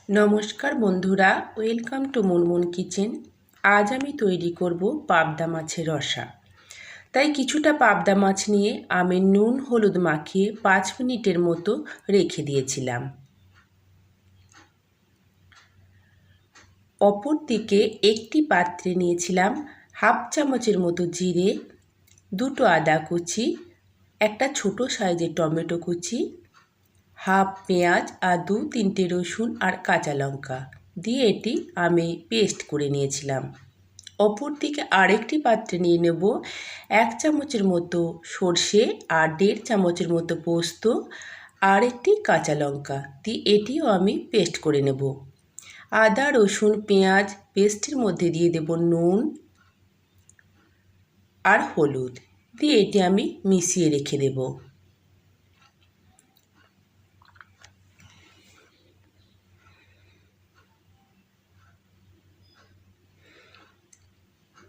নমস্কার বন্ধুরা, welcome to Munmun kitchen. আজ আমি তৈরি করব পাবদা মাছের রসা। তাই কিছুটা পাবদা মাছ নিয়ে আমি নুন হলুদ মাখিয়ে 5 মিনিটের মতো রেখে দিয়েছিলাম। অপর দিকে একটি পাত্রে নিয়েছিলাম হাফ চামচের মতো জিরে, 2টো আদা কুচি, একটা ছোট সাইজের টমেটো কুচি, হাফ পেঁয়াজ আর 2-3টে রসুন আর কাঁচা লঙ্কা দিয়ে এটি আমি পেস্ট করে নিয়েছিলাম। অপর দিকে আরেকটি পাত্রে নিয়ে নেব 1 চামচের মতো সর্ষে আর 1.5 চামচের মতো পোস্ত আর একটি কাঁচা লঙ্কা দিয়ে এটিও আমি পেস্ট করে নেব। আদা রসুন পেঁয়াজ পেস্টের মধ্যে দিয়ে দেব নুন আর হলুদ দিয়ে এটি আমি মিশিয়ে রেখে দেব।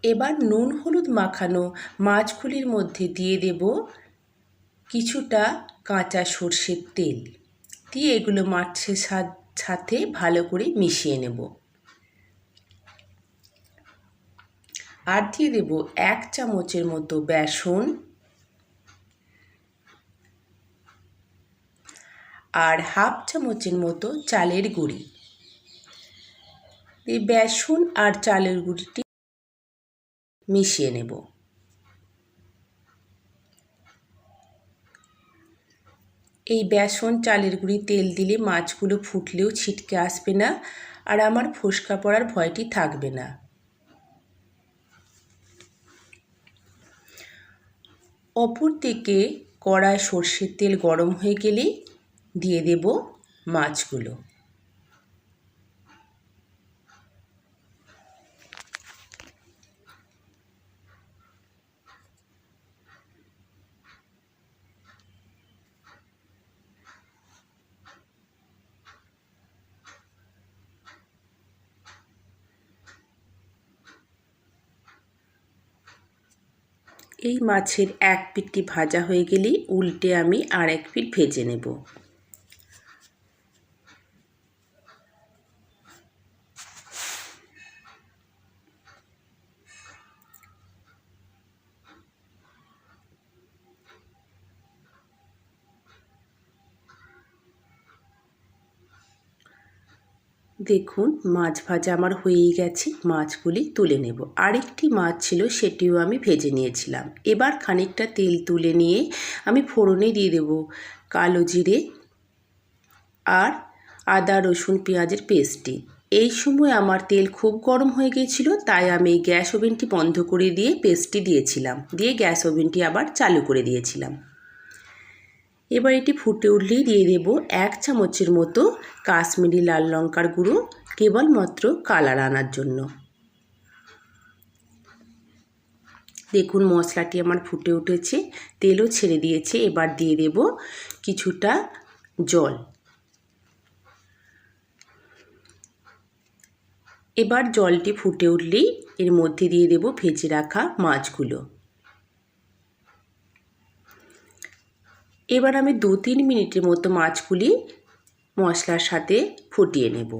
এবার নুন হলুদ মাখানো মাছগুলির মধ্যে দিয়ে দেব কিছুটা কাঁচা সর্ষের তেল দিয়ে এগুলো মাছের সাথে ভালো করে মিশিয়ে নেব। আর দিয়ে দেব 1 চামচের মতো বেসন আর হাফ চামচের মতো চালের গুঁড়ি। এই বেসন আর চালের গুঁড়িটি মিশিয়ে নেব। এই বেসন চালের গুঁড়ি তেল দিলে মাছগুলো ফুটলেও ছিটকে আসবে না আর আমার ফোসকা পড়ার ভয়টি থাকবে না। অপর দিকে কড়ায় সর্ষের তেল গরম হয়ে গেলে দিয়ে দেব মাছগুলো। এই মাছের এক পিঠটি ভাজা হয়ে গেলেই উল্টে আমি আর এক পিঠ ভেজে নেব। দেখুন মাছ ভাজা আমার হয়েই গেছে, মাছগুলি তুলে নেব। আরেকটি মাছ ছিল সেটিও আমি ভেজে নিয়েছিলাম। এবার খানিকটা তেল তুলে নিয়ে আমি ফোড়নে দিয়ে দেব কালো জিরে আর আদা রসুন পেঁয়াজের পেস্টটি। এই সময় আমার তেল খুব গরম হয়ে গিয়েছিল, তাই আমি গ্যাস ওভেনটি বন্ধ করে দিয়ে পেস্টটি দিয়েছিলাম, দিয়ে গ্যাস ওভেনটি আবার চালু করে দিয়েছিলাম। এবার এটি ফুটে উঠলেই দিয়ে দেব 1 চামচের মতো কাশ্মীরি লাল লঙ্কার গুঁড়ো, কেবলমাত্র কালার আনার জন্য। দেখুন মশলাটি আমার ফুটে উঠেছে, তেলও ছেড়ে দিয়েছে। এবার দিয়ে দেব কিছুটা জল। এবার জলটি ফুটে উঠলেই এর মধ্যে দিয়ে দেব ভেজে রাখা মাছগুলো। এবার আমি 2-3 মিনিটের মতো মাছগুলি মশলার সাথে ফুটিয়ে নেব।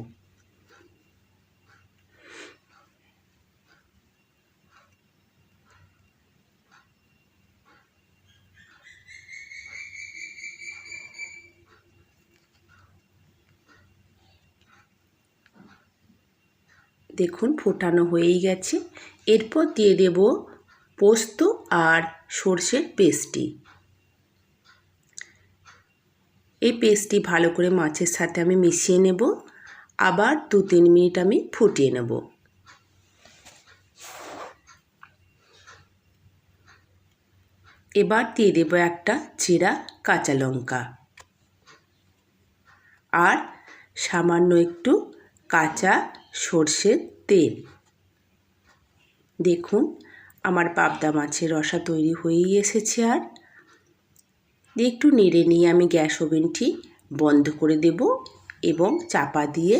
দেখুন ফোটানো হয়েই গেছে। এরপর দিয়ে দেব পোস্ত আর সর্ষের পেস্টটি। এই পেস্টটি ভালো করে মাছের সাথে আমি মিশিয়ে নেব। আবার 2-3 মিনিট আমি ফুটিয়ে নেব। এবার দিয়ে দেব একটা চেরা কাঁচা লঙ্কা আর সামান্য একটু কাঁচা সর্ষের তেল। দেখুন আমার পাবদা মাছের রসা তৈরি হয়েই এসেছে। আর একটু নেড়ে নিয়ে আমি গ্যাস ওভেনটি বন্ধ করে দেব এবং চাপা দিয়ে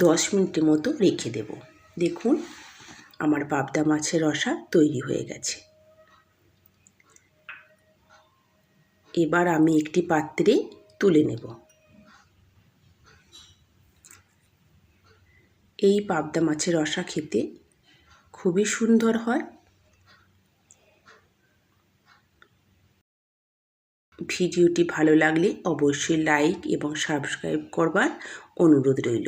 10 মিনিটের মতো রেখে দেব। দেখুন আমার পাবদা মাছের রসা তৈরি হয়ে গেছে। এবার আমি একটি পাত্রে তুলে নেব। এই পাবদা মাছের রসা খেতে খুবই সুন্দর হয়। ভিডিওটি ভালো লাগলে অবশ্যই লাইক এবং সাবস্ক্রাইব করবার অনুরোধ রইল।